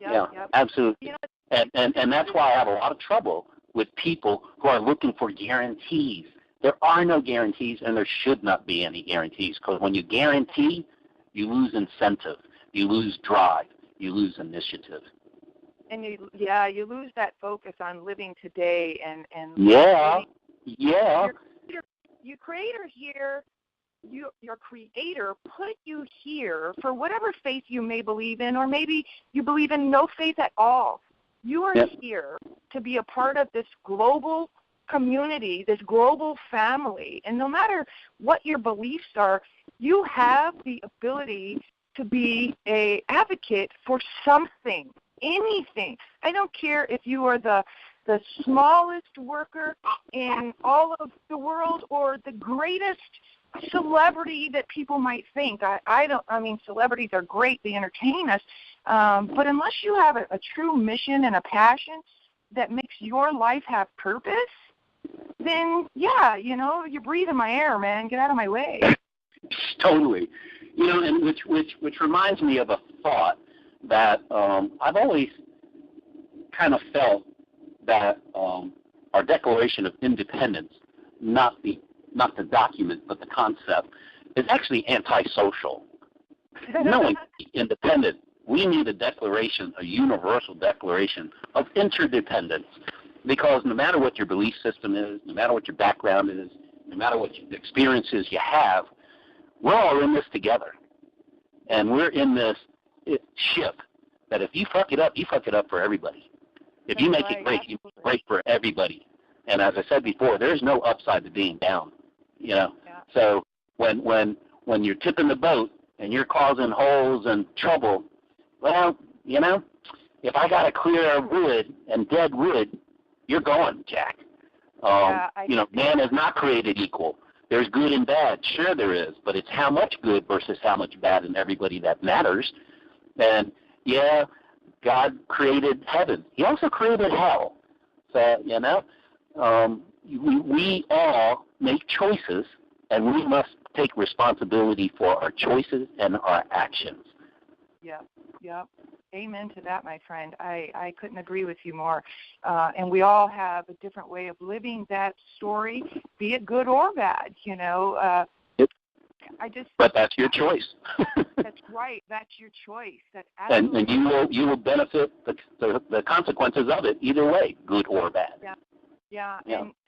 Yep. Absolutely. And that's why I have a lot of trouble with people who are looking for guarantees. There are no guarantees, and there should not be any guarantees, because when you guarantee, you lose incentive, you lose drive, you lose initiative. And you lose that focus on living today and Yeah. Your creator here, your creator put you here for whatever faith you may believe in, or maybe you believe in no faith at all. You are here to be a part of this global community, this global family. And no matter what your beliefs are, you have the ability to be an advocate for something, anything. I don't care if you are the smallest worker in all of the world or the greatest celebrity that people might think. I mean, celebrities are great. They entertain us. But unless you have a true mission and a passion that makes your life have purpose, then, you're breathing my air, man. Get out of my way. Totally. And which reminds me of a thought that I've always kind of felt that our Declaration of Independence, not the document, but the concept, is actually antisocial. No one can be independent. We need a declaration, a universal declaration of interdependence, because no matter what your belief system is, no matter what your background is, no matter what experiences you have, we're all in this together. And we're in this ship that if you fuck it up for everybody. If you make it great, you make it great for everybody. And as I said before, there's no upside to being down. So when you're tipping the boat and you're causing holes and trouble, well, if I got to clear wood and dead wood, you're going, Jack. Man is not created equal. There's good and bad. Sure there is, but it's how much good versus how much bad in everybody that matters. And, God created heaven. He also created hell. So, we all make choices, and we must take responsibility for our choices and our actions. Yep. Amen to that, my friend. I couldn't agree with you more. And we all have a different way of living that story, be it good or bad, But that's your choice. That's right. That's your choice. And you will benefit the consequences of it either way, good or bad. Yeah.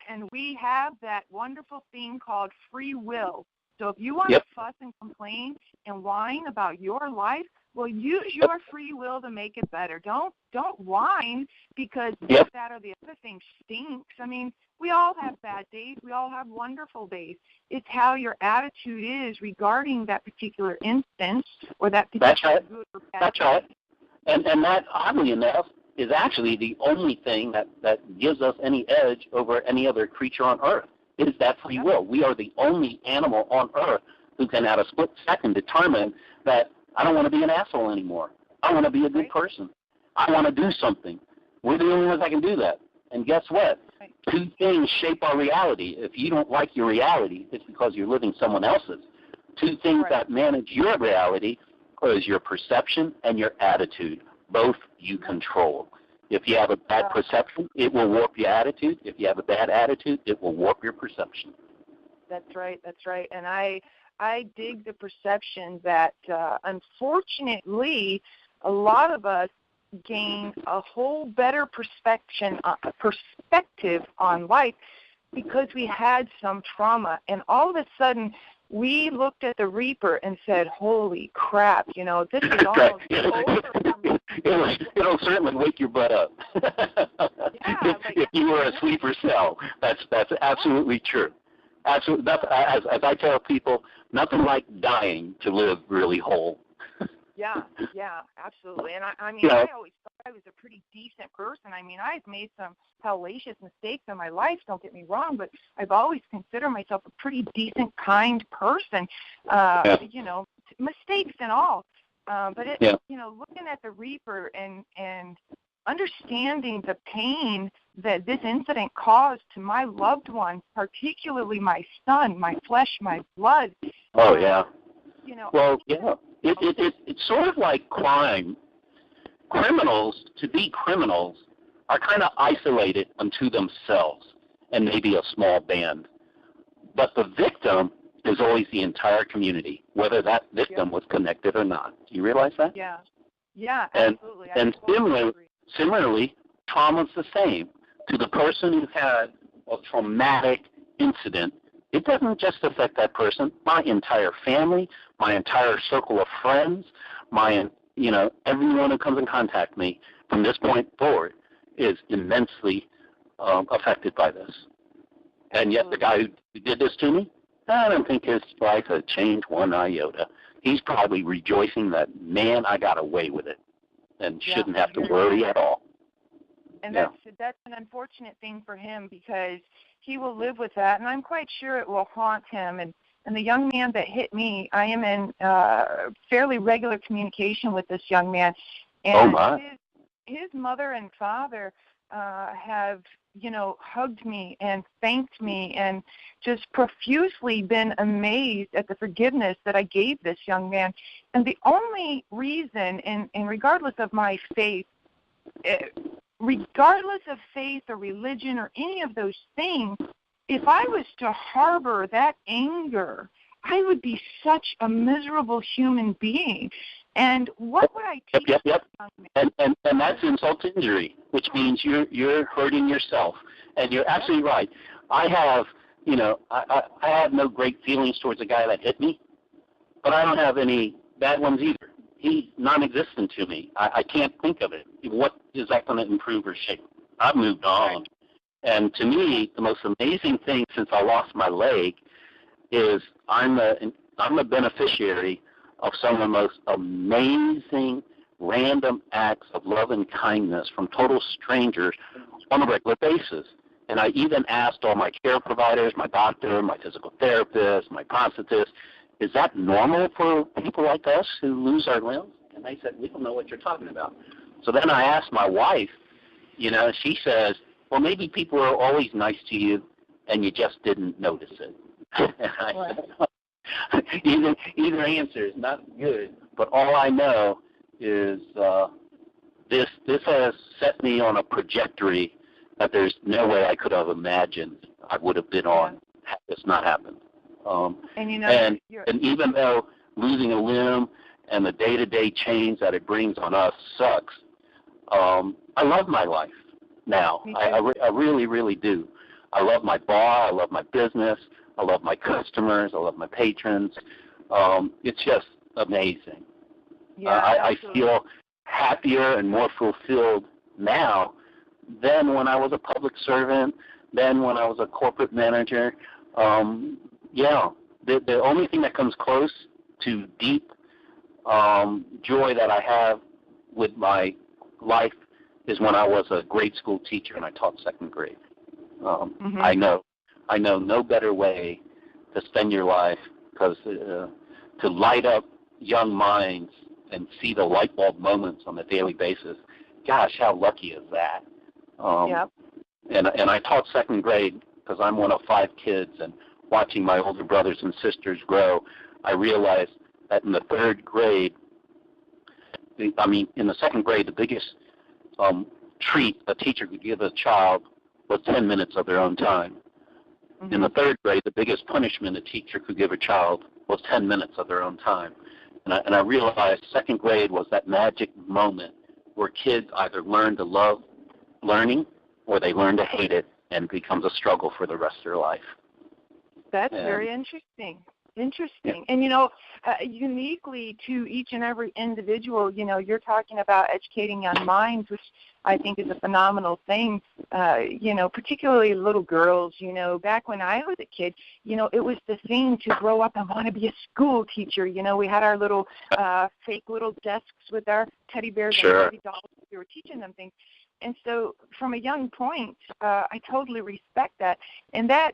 And we have that wonderful thing called free will. So if you want to fuss and complain and whine about your life, well, use your free will to make it better. Don't whine because this, that, or the other thing stinks. I mean, we all have bad days. We all have wonderful days. It's how your attitude is regarding that particular instance or that particular good or bad. That's right. And that, oddly enough, is actually the only thing that gives us any edge over any other creature on Earth, is that free will. We are the only animal on Earth who can, at a split second, determine that I don't want to be an asshole anymore. I want to be a good person. I want to do something. We're the only ones that can do that. And guess what? Two things shape our reality. If you don't like your reality, it's because you're living someone else's. Two things that manage your reality is your perception and your attitude. Both you control. If you have a bad perception, it will warp your attitude. If you have a bad attitude, it will warp your perception. That's right. And I dig the perception that, unfortunately, a lot of us gain a whole better perspective on life because we had some trauma. And all of a sudden, we looked at the Reaper and said, holy crap, you know, this is almost over for me. It'll certainly wake your butt up. If you were a sleeper cell, that's absolutely true. Absolutely. That's, as I tell people, nothing like dying to live really whole. Yeah, absolutely. And I mean, I always thought I was a pretty decent person. I mean, I've made some hellacious mistakes in my life, don't get me wrong, but I've always considered myself a pretty decent, kind person, you know, mistakes and all. But, you know, looking at the Reaper and understanding the pain that this incident caused to my loved ones, particularly my son, my flesh, my blood. Oh, yeah. You know, well, yeah. It's sort of like crime. Criminals, to be criminals, are kind of isolated unto themselves and maybe a small band. But the victim is always the entire community, whether that victim was connected or not. Do you realize that? Yeah, absolutely. And similarly, trauma's the same. To the person who had a traumatic incident, it doesn't just affect that person. My entire family, my entire circle of friends, everyone who comes in contact with me from this point forward is immensely affected by this. And yet the guy who did this to me, I don't think his life has changed one iota. He's probably rejoicing that, man, I got away with it and shouldn't have to worry at all. And that's an unfortunate thing for him because he will live with that, and I'm quite sure it will haunt him. And the young man that hit me, I am in fairly regular communication with this young man. And his mother and father have, you know, hugged me and thanked me and just profusely been amazed at the forgiveness that I gave this young man. And the only reason, and regardless of my faith, regardless of faith or religion or any of those things, if I was to harbor that anger, I would be such a miserable human being. And what would I teach? Yep. And that's insult to injury, which means you're hurting yourself. And you're absolutely right. I have, I have no great feelings towards the guy that hit me, but I don't have any bad ones either. He's non-existent to me. I can't think of it. What is that going to improve or shape? I've moved on. And to me, the most amazing thing since I lost my leg is I'm a beneficiary of some of the most amazing random acts of love and kindness from total strangers on a regular basis. And I even asked all my care providers, my doctor, my physical therapist, my prosthetist, is that normal for people like us who lose our limbs? And they said, we don't know what you're talking about. So then I asked my wife, she says, well, maybe people are always nice to you and you just didn't notice it. And I said, either answer is not good, but all I know is this has set me on a trajectory that there's no way I could have imagined I would have been on had this not happened. And even though losing a limb and the day-to-day change that it brings on us sucks, I love my life now. I really, really do. I love my bar. I love my business. I love my customers. I love my patrons. It's just amazing. I feel happier and more fulfilled now than when I was a public servant, than when I was a corporate manager. The only thing that comes close to deep joy that I have with my life is when I was a grade school teacher and I taught second grade. I know no better way to spend your life because to light up young minds and see the light bulb moments on a daily basis. Gosh, how lucky is that? And I taught second grade because I'm one of 5 kids, and watching my older brothers and sisters grow, I realized that in the third grade, in the second grade, the biggest treat a teacher could give a child was 10 minutes of their own time. In the third grade, the biggest punishment a teacher could give a child was 10 minutes of their own time. And I realized second grade was that magic moment where kids either learn to love learning or they learn to hate it, and it becomes a struggle for the rest of their life. That's very interesting. Interesting. And, uniquely to each and every individual, you're talking about educating young minds, which I think is a phenomenal thing, particularly little girls. Back when I was a kid, it was the thing to grow up and want to be a school teacher. We had our little fake little desks with our teddy bears and Barbie dolls. We were teaching them things. And so from a young point, I totally respect that. And that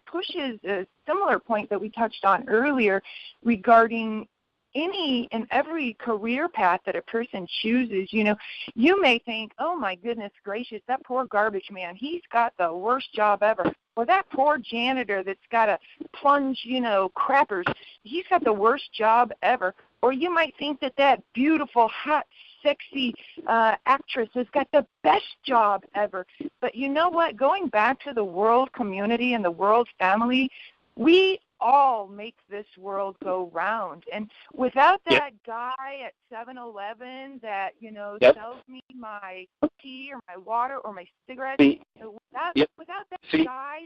pushes a similar point that we touched on earlier regarding any and every career path that a person chooses. You may think, oh, my goodness gracious, that poor garbage man, he's got the worst job ever. Or that poor janitor that's got to plunge, crappers, he's got the worst job ever. Or you might think that beautiful, hot, sexy actress has got the best job ever. But you know what? Going back to the world community and the world family, we all make this world go round. And without that guy at 7-Eleven that, sells me my tea or my water or my cigarettes, without that guy,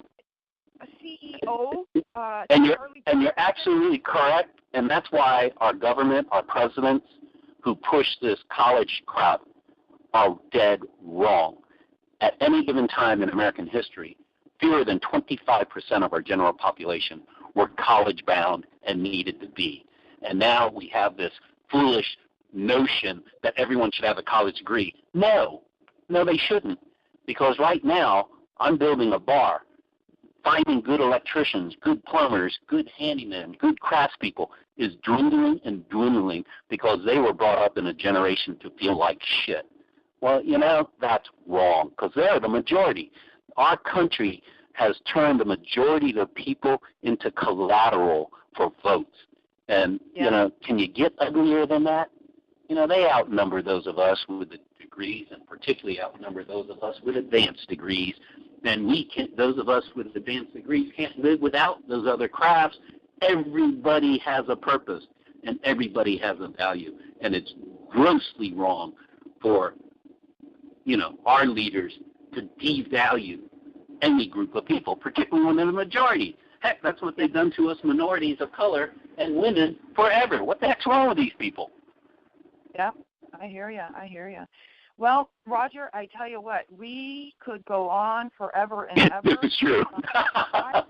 a CEO, and you're absolutely correct, and that's why our government, our presidents who push this college crap are dead wrong. At any given time in American history, fewer than 25% of our general population were college-bound and needed to be. And now we have this foolish notion that everyone should have a college degree. No, they shouldn't, because right now I'm building a bar. Finding good electricians, good plumbers, good handymen, good craftspeople is dwindling and dwindling because they were brought up in a generation to feel like shit. Well, that's wrong because they're the majority. Our country has turned the majority of the people into collateral for votes. And, can you get uglier than that? They outnumber those of us with the degrees and particularly outnumber those of us with advanced degrees. And those of us with advanced degrees can't live without those other crafts. Everybody has a purpose, and everybody has a value. And it's grossly wrong for, our leaders to devalue any group of people, particularly when they're the majority. Heck, that's what they've done to us minorities of color and women forever. What the heck's wrong with these people? Yeah, I hear you. Well, Roger, I tell you what, we could go on forever and ever. This is true. I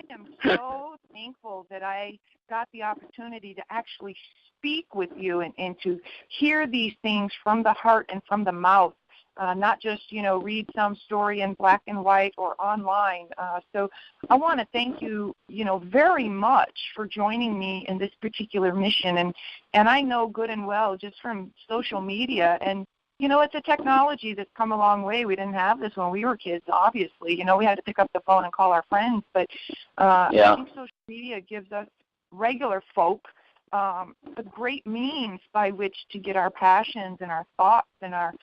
am so thankful that I got the opportunity to actually speak with you and to hear these things from the heart and from the mouth, not just, read some story in black and white or online. So I want to thank you, very much for joining me in this particular mission. And I know good and well just from social media and, it's a technology that's come a long way. We didn't have this when we were kids, obviously. We had to pick up the phone and call our friends. But I think social media gives us regular folk a great means by which to get our passions and our thoughts and our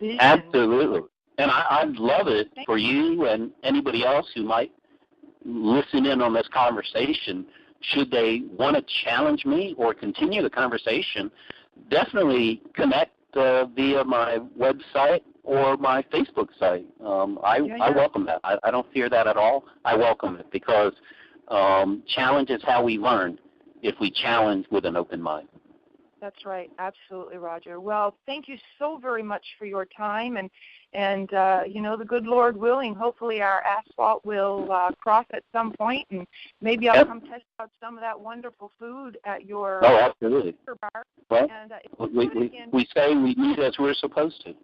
visions. Absolutely. And I'd love it for you and anybody else who might listen in on this conversation. Should they want to challenge me or continue the conversation, definitely connect via my website or my Facebook site. I welcome that. I don't fear that at all. I welcome it because challenge is how we learn if we challenge with an open mind. That's right. Absolutely, Roger. Well, thank you so very much for your time. And the good Lord willing, hopefully our asphalt will cross at some point, and maybe I'll come test out some of that wonderful food at your absolutely. Bar. Well, and, we say we eat as we're supposed to.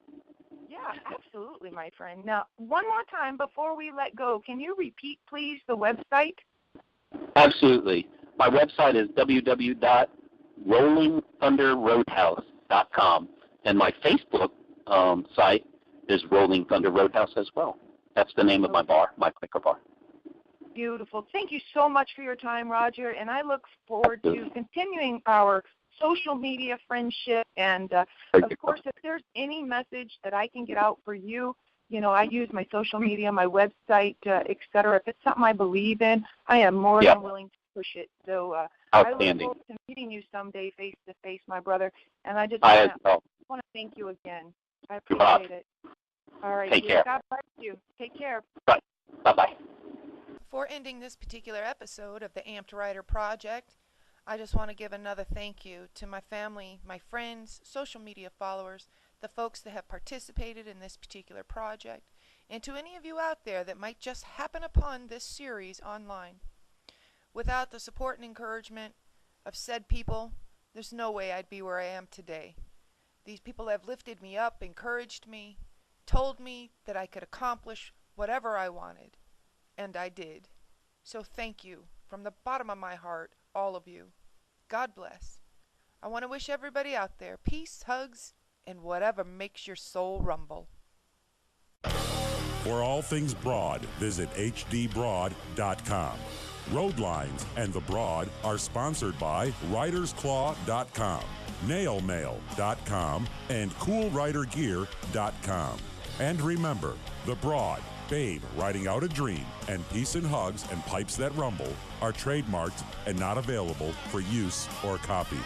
Yeah, absolutely, my friend. Now, one more time before we let go, can you repeat, please, the website? Absolutely. My website is www.rollingthunderroadhouse.com, and my Facebook site is Rolling Thunder Roadhouse as well. That's the name of my bar, my Quaker bar. Beautiful. Thank you so much for your time, Roger, and I look forward to continuing our social media friendship. And, of course, if there's any message that I can get out for you, I use my social media, my website, et cetera. If it's something I believe in, I am more than willing to push it. So I look forward to meeting you someday face-to-face, my brother. And I just want to thank you again. I appreciate it. All right. Take care. God bless you. Take care. Bye. Bye-bye. Before ending this particular episode of the Amped Rider Project, I just want to give another thank you to my family, my friends, social media followers, the folks that have participated in this particular project, and to any of you out there that might just happen upon this series online. Without the support and encouragement of said people, there's no way I'd be where I am today. These people have lifted me up, encouraged me, told me that I could accomplish whatever I wanted, and I did. So thank you from the bottom of my heart, all of you. God bless. I want to wish everybody out there peace, hugs, and whatever makes your soul rumble. For all things Broad, visit hdbroad.com. Road Lines and the Broad are sponsored by RidersClaw.com, NailMail.com, and CoolRiderGear.com. And remember, the Broad, Babe, Riding Out a Dream, and Peace and Hugs and Pipes That Rumble are trademarked and not available for use or copy.